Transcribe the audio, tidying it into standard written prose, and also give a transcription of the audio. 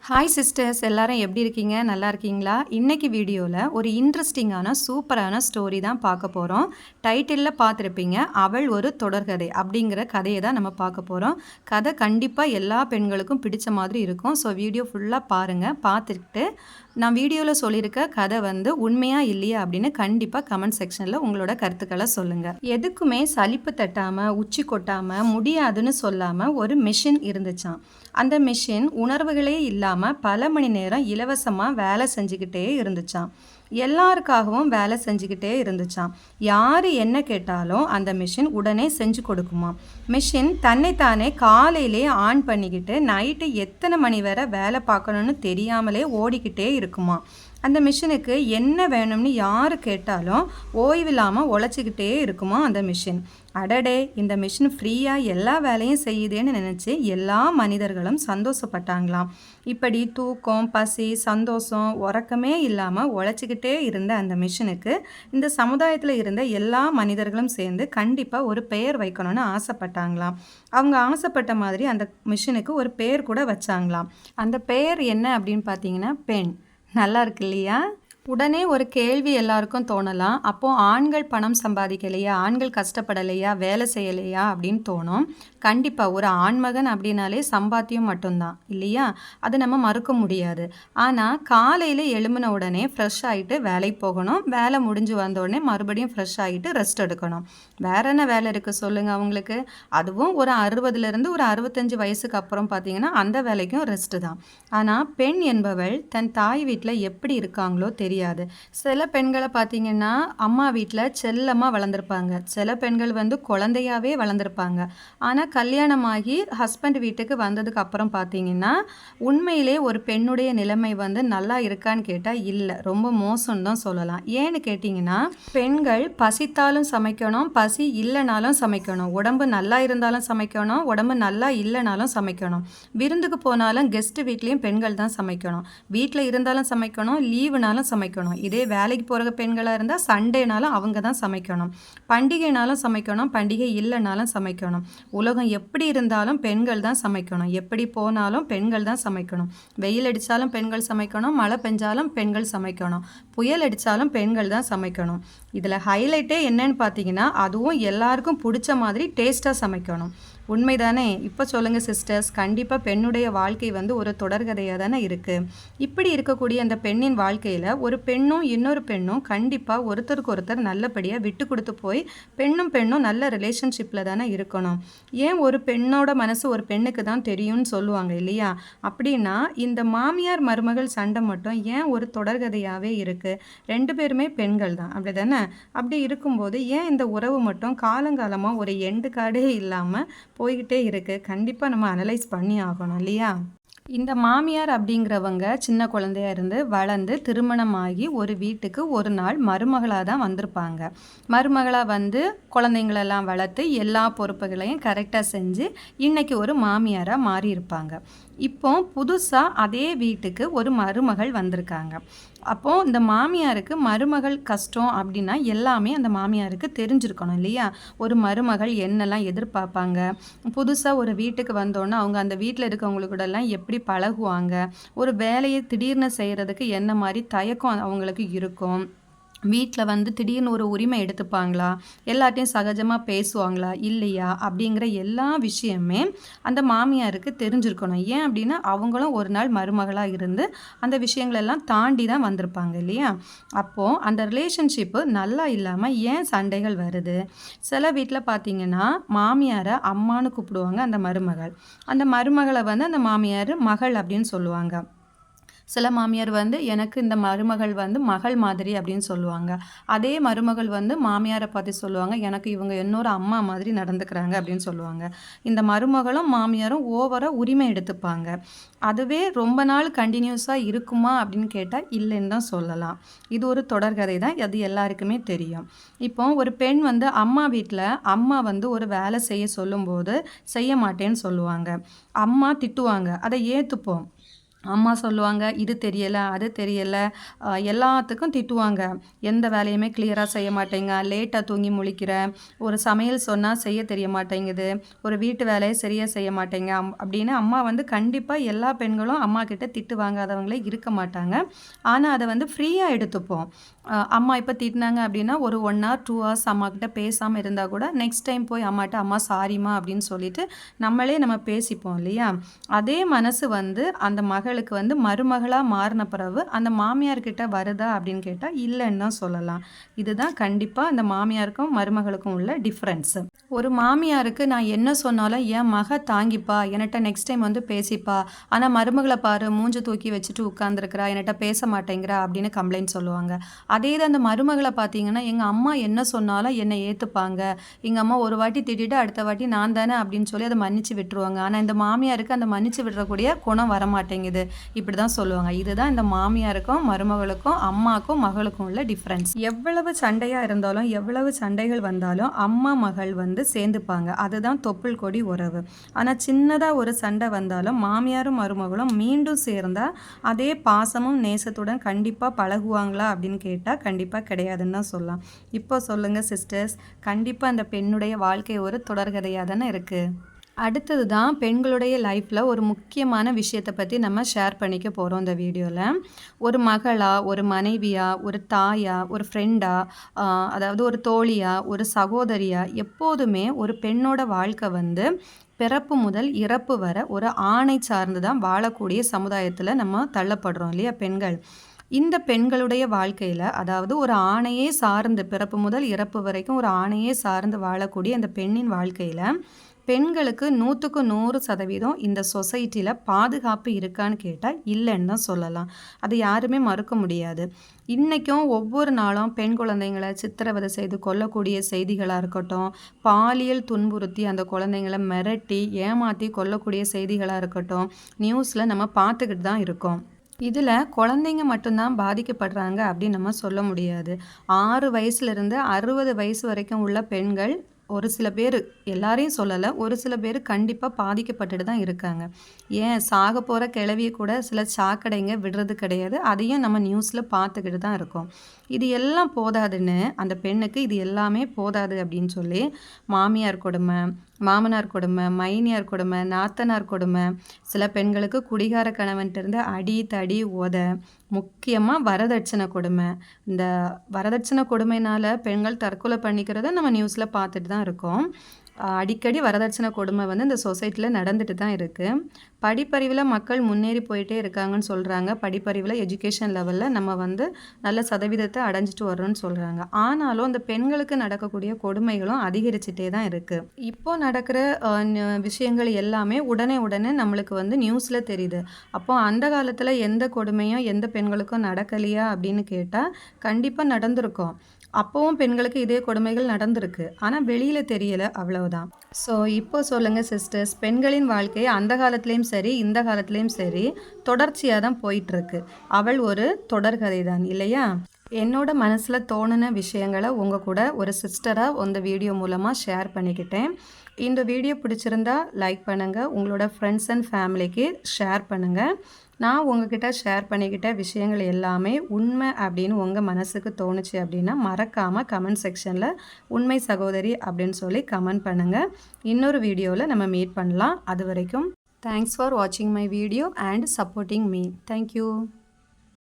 Hi sisters, எல்லாரும் எப்படி இருக்கீங்க? நல்லா இருக்கீங்களா? இன்னைக்கு வீடியோவில் ஒரு இன்ட்ரெஸ்டிங்கான சூப்பரான ஸ்டோரி தான் பார்க்க போகிறோம். டைட்டிலில் பார்த்துருப்பீங்க, அவள் ஒரு தொடர்கதை அப்படிங்கிற கதையை தான் நம்ம பார்க்க போகிறோம். கதை கண்டிப்பாக எல்லா பெண்களுக்கும் பிடிச்ச மாதிரி இருக்கும். ஸோ வீடியோ ஃபுல்லாக பாருங்கள். பார்த்துக்கிட்டு நான் வீடியோவில் சொல்லியிருக்க கதை உண்மையா இல்லையா அப்படின்னு கண்டிப்பாக கமெண்ட் செக்ஷனில் உங்களோட கருத்துக்களை சொல்லுங்கள். எதுக்குமே சலிப்பு தட்டாமல், உச்சி கொட்டாமல், முடியாதுன்னு சொல்லாமல் ஒரு மிஷின் இருந்துச்சான். அந்த மிஷின் உணர்வுகளே இல்லாமல் பல மணி நேரம் இலவசமாக வேலை செஞ்சுக்கிட்டே இருந்துச்சான். எல்லாருக்காகவும் வேலை செஞ்சுக்கிட்டே இருந்துச்சான். யார் என்ன கேட்டாலும் அந்த மிஷின் உடனே செஞ்சு கொடுக்குமா. மிஷின் தன்னைத்தானே காலையிலே ஆன் பண்ணிக்கிட்டு நைட்டு எத்தனை மணி வரை வேலை பார்க்கணுன்னு தெரியாமலே ஓடிக்கிட்டே இருக்குமா. அந்த மிஷினுக்கு என்ன வேணும்னு யார் கேட்டாலும் ஓய்வில்லாமல் உழைச்சிக்கிட்டே இருக்குமா அந்த மிஷின். அடடே, இந்த மிஷின் ஃப்ரீயாக எல்லா வேலையும் செய்யுதேன்னு நினச்சி எல்லா மனிதர்களும் சந்தோஷப்பட்டாங்களாம். இப்படி தூக்கம், பசி, சந்தோஷம், உறக்கமே இல்லாமல் உழைச்சிக்கிட்டே இருந்த அந்த மிஷினுக்கு இந்த சமுதாயத்தில் இருந்த எல்லா மனிதர்களும் சேர்ந்து கண்டிப்பாக ஒரு பெயர் வைக்கணும்னு ஆசைப்பட்டாங்களாம். அவங்க ஆசைப்பட்ட மாதிரி அந்த மிஷினுக்கு ஒரு பெயர் கூட வச்சாங்களாம். அந்த பெயர் என்ன அப்படின்னு பார்த்தீங்கன்னா பெண். நல்லா இருக்கு இல்லையா? உடனே ஒரு கேள்வி எல்லாருக்கும் தோணலாம். அப்போது ஆண்கள் பணம் சம்பாதிக்கலையா, ஆண்கள் கஷ்டப்படலையா, வேலை செய்யலையா அப்படின்னு தோணும். கண்டிப்பாக ஒரு ஆண்மகன் அப்படின்னாலே சம்பாத்தியம் மட்டும்தான் இல்லையா? அது நம்ம மறுக்க முடியாது. ஆனால் காலையில் எழும்பின உடனே ஃப்ரெஷ் ஆகிட்டு வேலைக்கு போகணும். வேலை முடிஞ்சு வந்த உடனே மறுபடியும் ஃப்ரெஷ் ஆகிட்டு ரெஸ்ட் எடுக்கணும். வேற என்ன வேலை இருக்குது சொல்லுங்கள் அவங்களுக்கு? அதுவும் ஒரு 60லேருந்து ஒரு 65 வயசுக்கு அப்புறம் பார்த்தீங்கன்னா அந்த வேலைக்கும் ரெஸ்ட்டு தான். ஆனால் பெண் என்பவள் தன் தாய் வீட்டில் எப்படி இருக்காங்களோ தெரியாது. சில பெண்களை பார்த்தீங்கன்னா அம்மா வீட்டில் செல்லமாக வளர்ந்துருப்பாங்க. சில பெண்கள் குழந்தையாவே வளர்ந்துருப்பாங்க. ஆனால் கல்யாணமாகி ஹஸ்பண்ட் வீட்டுக்கு வந்ததுக்கு அப்புறம் பார்த்தீங்கன்னா உண்மையிலே ஒரு பெண்ணுடைய நிலைமை நல்லா இருக்கான்னு கேட்டால் இல்லை, ரொம்ப மோசம்னு தான் சொல்லலாம். ஏன்னு கேட்டிங்கன்னா பெண்கள் பசித்தாலும் சமைக்கணும், பசி இல்லைனாலும் சமைக்கணும், உடம்பு நல்லா இருந்தாலும் சமைக்கணும், உடம்பு நல்லா இல்லைனாலும் சமைக்கணும், விருந்துக்கு போனாலும் கெஸ்ட் வீட்லேயும் பெண்கள் தான் சமைக்கணும், வீட்டில் இருந்தாலும் சமைக்கணும், லீவுனாலும் சமைக்கணும். இதே வேலைக்கு போகிற பெண்களாக இருந்தால் சண்டேனாலும் அவங்க தான் சமைக்கணும், பண்டிகைனாலும் சமைக்கணும், பண்டிகை இல்லைனாலும் சமைக்கணும். உலகம் எப்படி இருந்தாலும் பெண்கள் தான் சமைக்கணும், எப்படி போனாலும் பெண்கள் தான் சமைக்கணும். வெயில் அடித்தாலும் பெண்கள் சமைக்கணும், மழை பெஞ்சாலும் பெண்கள் சமைக்கணும், புயல் அடித்தாலும் பெண்கள் தான் சமைக்கணும். இதில் ஹைலைட்டே என்னன்னு பார்த்தீங்கன்னா அதுவும் எல்லாருக்கும் பிடிச்ச மாதிரி டேஸ்ட்டாக சமைக்கணும். உண்மைதானே? இப்போ சொல்லுங்கள் சிஸ்டர்ஸ், கண்டிப்பாக பெண்ணுடைய வாழ்க்கை ஒரு தொடர்கதையாக தானே இருக்குது. இப்படி இருக்கக்கூடிய அந்த பெண்ணின் வாழ்க்கையில் ஒரு பெண்ணும் இன்னொரு பெண்ணும் கண்டிப்பாக ஒருத்தருக்கு ஒருத்தர் நல்லபடியாக விட்டு கொடுத்து போய் பெண்ணும் நல்ல ரிலேஷன்ஷிப்பில் தானே இருக்கணும். ஏன் ஒரு பெண்ணோட மனசு ஒரு பெண்ணுக்கு தான் தெரியும்னு சொல்லுவாங்க இல்லையா? அப்படின்னா இந்த மாமியார் மருமகள் சண்டை மட்டும் ஏன் ஒரு தொடர்கதையாகவே இருக்குது? ரெண்டு பேருமே பெண்கள் தான், அப்படி தானே? அப்படி இருக்கும்போது ஏன் இந்த உறவு மட்டும் காலங்காலமாக ஒரு எண்டு காடே இல்லாமல் போய்கிட்டே இருக்குது? கண்டிப்பாக நம்ம அனலைஸ் பண்ணி ஆகணும் இல்லையா? இந்த மாமியார் அப்படிங்கிறவங்க சின்ன குழந்தையா இருந்து வளர்ந்து திருமணமாகி ஒரு வீட்டுக்கு ஒரு நாள் மருமகளாக தான் வந்திருப்பாங்க. மருமகளாக குழந்தைங்களெல்லாம் வளர்த்து எல்லா பொறுப்புகளையும் கரெக்டாக செஞ்சு இன்னைக்கு ஒரு மாமியாராக மாறி இருப்பாங்க. இப்போ புதுசாக அதே வீட்டுக்கு ஒரு மருமகள் வந்திருக்காங்க. அப்போது இந்த மாமியாருக்கு மருமகள் கஷ்டம் அப்படின்னா எல்லாமே அந்த மாமியாருக்கு தெரிஞ்சிருக்கணும் இல்லையா? ஒரு மருமகள் என்னெல்லாம் எதிர்பார்ப்பாங்க, புதுசாக ஒரு வீட்டுக்கு வந்தோன்னே அவங்க அந்த வீட்டில் இருக்கவங்களுக்கூடலாம் எப்படி பழகுவாங்க, ஒரு வேலையை திடீர்னு செய்கிறதுக்கு என்ன மாதிரி தயக்கம் அவங்களுக்கு இருக்கும், வீட்டில் திடீர்னு ஒரு உரிமை எடுத்துப்பாங்களா, எல்லாத்தையும் சகஜமாக பேசுவாங்களா இல்லையா அப்படிங்கிற எல்லா விஷயமே அந்த மாமியாருக்கு தெரிஞ்சிருக்கணும். ஏன் அப்படின்னா அவங்களும் ஒரு நாள் மருமகளாக இருந்து அந்த விஷயங்களெல்லாம் தாண்டி தான் வந்திருப்பாங்க இல்லையா? அப்போது அந்த ரிலேஷன்ஷிப்பு நல்லா இல்லாமல் ஏன் சண்டைகள் வருது? சில வீட்டில் பார்த்தீங்கன்னா மாமியாரை அம்மானு கூப்பிடுவாங்க அந்த மருமகள். அந்த மருமகளை அந்த மாமியார் மகள் அப்படின்னு சொல்லுவாங்க. சில மாமியார் எனக்கு இந்த மருமகள் மகள் மாதிரி அப்படின்னு சொல்லுவாங்க. அதே மருமகள் மாமியாரை பார்த்து சொல்லுவாங்க, எனக்கு இவங்க இன்னொரு அம்மா மாதிரி நடந்துக்கிறாங்க அப்படின்னு சொல்லுவாங்க. இந்த மருமகளும் மாமியாரும் ஓவராக உரிமை எடுத்துப்பாங்க. அதுவே ரொம்ப நாள் கண்டினியூஸாக இருக்குமா அப்படின்னு கேட்டால் இல்லைன்னு தான் சொல்லலாம். இது ஒரு தொடர்கதை தான், அது எல்லாருக்குமே தெரியும். இப்போ ஒரு பெண் அம்மா வீட்டில் அம்மா ஒரு வேலை செய்ய சொல்லும்போது செய்ய மாட்டேன்னு சொல்லுவாங்க. அம்மா திட்டுவாங்க, அதை ஏற்றுப்போம். அம்மா சொல்லுவாங்க, இது தெரியல, அது தெரியல, எல்லாத்துக்கும் திட்டுவாங்க. எந்த வேலையுமே கிளியரா செய்ய மாட்டேங்க, லேட்டா தூங்கி முழிக்கிற, ஒரு சமையல் சொன்னா செய்ய தெரிய மாட்டேங்குது, ஒரு வீட்டு வேலைய சரியா செய்ய மாட்டேங்க அப்படின்னு அம்மா வந்து கண்டிப்பா எல்லா பெண்களும் அம்மா கிட்ட திட்டு வாங்காதவங்களே இருக்க மாட்டாங்க. ஆனா அத வந்து ஃப்ரீயா எடுத்துப்போம். அம்மா இப்ப திட்டினாங்க அப்படின்னா, ஒரு 1 ஹவர், 2 ஹவர்ஸ் அம்மாகிட்ட பேசாம இருந்தா கூட, நெக்ஸ்ட் டைம் போய் அம்மாட்ட, "அம்மா சாரிம்மா" அப்படின்னு சொல்லிட்டு நம்ம பேசிப்போம் இல்லையா? அதே மனசு வந்து அந்த மகளுக்கு வந்து மருமகளா மாறின பிறகு அந்த மாமியார் கிட்ட வருதா அப்படின்னு கேட்டா இல்லைன்னு தான் சொல்லலாம். இதுதான் கண்டிப்பா அந்த மாமியாருக்கும் மருமகளுக்கும் உள்ள டிஃப்ரென்ஸ். ஒரு மாமியாருக்கு நான் என்ன சொன்னாலும் என் மக தாங்கிப்பா, என்கிட்ட நெக்ஸ்ட் டைம் வந்து பேசிப்பா, ஆனா மருமகளை பாரு மூஞ்ச தூக்கி வச்சுட்டு உட்காந்துருக்கிறா, என்கிட்ட பேச மாட்டேங்கிறா அப்படின்னு கம்ப்ளைண்ட் சொல்லுவாங்க. அதே தான் அந்த மருமகளை பார்த்தீங்கன்னா, எங்க அம்மா என்ன சொன்னாலும் என்னை ஏத்துப்பாங்க, எங்க அம்மா ஒரு வாட்டி திட்டிட்டு அடுத்த வாட்டி நான் தானே அப்படின்னு சொல்லி அதை மன்னிச்சு விட்டுருவாங்க. ஆனா இந்த மாமியாருக்கு அந்த மன்னிச்சு விடக்கூடிய குணம் வரமாட்டேங்குது. இப்படி தான் சொல்லுவாங்க. இதுதான் இந்த மாமியாருக்கும் மருமகளுக்கும் அம்மாக்கும் மகளுக்கும் உள்ள டிஃப்ரென்ஸ். எவ்வளவு சண்டையா இருந்தாலும், எவ்வளவு சண்டைகள் வந்தாலும் அம்மா மகள் வந்து சேர்ந்துப்பாங்க. அதுதான் தொப்புள் கொடி உறவு. ஆனா சின்னதா ஒரு சண்டை வந்தாலும் மாமியாரும் மருமகளும் மீண்டும் சேர்ந்தா அதே பாசமும் நேசத்துடன் கண்டிப்பா பழகுவாங்களா அப்படின்னு கேட்டா கண்டிப்பா கிடையாதுன்னு தான் சொல்லலாம். இப்போ சொல்லுங்க சிஸ்டர்ஸ், கண்டிப்பா அந்த பெண்ணுடைய வாழ்க்கை ஒரு தொடர்கதையா தானே இருக்கு. அடுத்தது தான் பெண்களுடைய லைஃப்பில் ஒரு முக்கியமான விஷயத்தை பற்றி நம்ம ஷேர் பண்ணிக்க போகிறோம் இந்த வீடியோவில். ஒரு மகளா, ஒரு மனைவியா, ஒரு தாயா, ஒரு ஃப்ரெண்டா, அதாவது ஒரு தோழியா, ஒரு சகோதரியா, எப்போதுமே ஒரு பெண்ணோட வாழ்க்கை வந்து பிறப்பு முதல் இறப்பு வரை ஒரு ஆணை சார்ந்து தான் வாழக்கூடிய சமுதாயத்தில் நம்ம தள்ளப்படுறோம் இல்லையா பெண்கள். இந்த பெண்களுடைய வாழ்க்கையில், அதாவது ஒரு ஆணையே சார்ந்து பிறப்பு முதல் இறப்பு வரைக்கும் ஒரு ஆணையே சார்ந்து வாழக்கூடிய அந்த பெண்ணின் வாழ்க்கையில் பெண்களுக்கு 100க்கு 100% இந்த சொசைட்டியில் பாதுகாப்பு இருக்கான்னு கேட்டால் இல்லைன்னு தான் சொல்லலாம். அது யாருமே மறுக்க முடியாது. இன்றைக்கும் ஒவ்வொரு நாளும் பெண் குழந்தைங்களை சித்திரவதை செய்து கொல்லக்கூடிய செய்திகளாக இருக்கட்டும், பாலியல் துன்புறுத்தி அந்த குழந்தைங்களை மிரட்டி ஏமாற்றி கொல்லக்கூடிய செய்திகளாக இருக்கட்டும், நியூஸில் நம்ம பார்த்துக்கிட்டு தான் இருக்கோம். இதில் குழந்தைங்க மட்டும்தான் பாதிக்கப்படுறாங்க அப்படின்னு நம்ம சொல்ல முடியாது. 6 வயசுலேருந்து 60 வயசு வரைக்கும் உள்ள பெண்கள் ஒரு சில பேர், எல்லாரையும் சொல்லலை, ஒரு சில பேர் கண்டிப்பாக பாதிக்கப்பட்டுட்டு தான் இருக்காங்க. ஏன் சாக போகிற கிழவியை கூட சில சாக்கடைங்க விடுறது கிடையாது. அதையும் நம்ம நியூஸில் பார்த்துக்கிட்டு தான் இருக்கோம். இது எல்லாம் போதாதுன்னு அந்த பெண்ணுக்கு இது எல்லாமே போதாது அப்படின்னு சொல்லி மாமியார் கொடுமை, மாமனார் கொடுமை, மைனியார் கொடுமை, நாத்தனார் கொடுமை, சில பெண்களுக்கு குடிகார கணவன்கிட்ட அடி தடி உத, முக்கியமாக வரதட்சணை கொடுமை. இந்த வரதட்சணை கொடுமையினால் பெண்கள் தற்கொலை பண்ணிக்கிறத நம்ம நியூஸில் பார்த்துட்டு தான் இருக்கோம். அடிக்கடி வரதட்சணை கொடுமை வந்து இந்த சொசைட்டியில் நடந்துட்டு தான் இருக்குது. படிப்பறிவில் மக்கள் முன்னேறி போயிட்டே இருக்காங்கன்னு சொல்கிறாங்க. படிப்பறிவில் எஜுகேஷன் லெவலில் நம்ம வந்து நல்ல சதவீதத்தை அடைஞ்சிட்டு வர்றோம்னு சொல்கிறாங்க. ஆனாலும் அந்த பெண்களுக்கு நடக்கக்கூடிய கொடுமைகளும் அதிகரிச்சுட்டே தான் இருக்குது. இப்போ நடக்கிற விஷயங்கள் எல்லாமே உடனே நம்மளுக்கு வந்து நியூஸில் தெரியுது. அப்போ அந்த காலத்தில் எந்த கொடுமையும் எந்த பெண்களுக்கும் நடக்கலையா அப்படின்னு கேட்டால் கண்டிப்பாக நடந்திருக்கும். அப்போவும் பெண்களுக்கு இதே கொடுமைகள் நடந்திருக்கு. ஆனால் வெளியில் தெரியலை, அவ்வளவுதான். ஸோ இப்போ சொல்லுங்கள் சிஸ்டர்ஸ், பெண்களின் வாழ்க்கை அந்த காலத்துலேயும் சரி இந்த காலத்துலேயும் சரி தொடர்ச்சியாக தான் போயிட்டுருக்கு. அவள் ஒரு தொடர்கதை தான் இல்லையா? என்னோட மனசில் தோணுன விஷயங்களை உங்கள் கூட ஒரு சிஸ்டராக இந்த வீடியோ மூலமாக ஷேர் பண்ணிக்கிட்டேன். இந்த வீடியோ பிடிச்சிருந்தா லைக் பண்ணுங்கள், உங்களோட ஃப்ரெண்ட்ஸ் அண்ட் ஃபேமிலிக்கு ஷேர் பண்ணுங்கள். நான் உங்ககிட்ட ஷேர் பண்ணிக்கிட்ட விஷயங்கள் எல்லாமே உண்மை அப்படின்னு உங்கள் மனசுக்கு தோணுச்சு அப்படின்னா மறக்காமல் கமெண்ட் செக்ஷனில் உண்மை சகோதரி அப்படின்னு சொல்லி கமெண்ட் பண்ணுங்கள். இன்னொரு வீடியோவில் நம்ம மீட் பண்ணலாம். அது வரைக்கும் தேங்க்ஸ் ஃபார் வாட்சிங் my video and supporting me. Thank you.